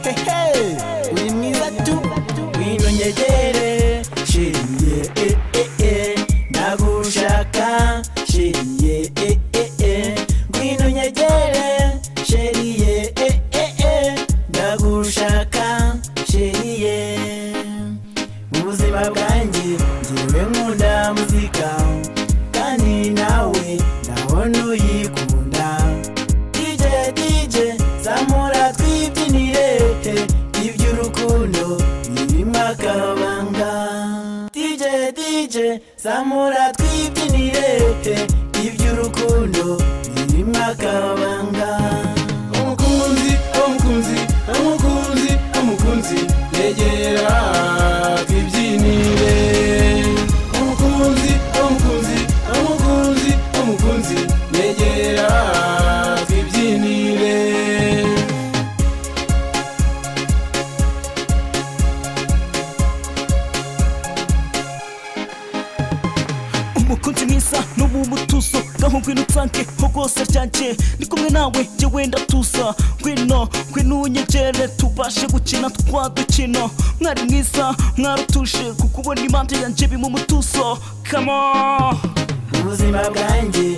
uri mwiza tu wino nyegere shiriye ndagushaka shiriye wino nyegere shiriye ndagushaka shiriye ubuzima bwanjye ngiwe nkunda muzika kandi nawe ndabona uyikunda DJ zamura twibyinire iby'urukundo birimo akabanga DJ zamura twibyinire iby'urukundo birimo akabanga umukunzi yegera twibyinire umukunzi yegera twibyinire umukunzi mwiza n'ubu mutuzo gaho ngwino utsange ho rwose ryanjye ndi kumwe nawe njye wenda tuza ngwino unyegere tubashe gukina twa dukino mwari mwiza mwarutuje kukubona impande yanjye bima umutuzo come on ubuzima bwanjye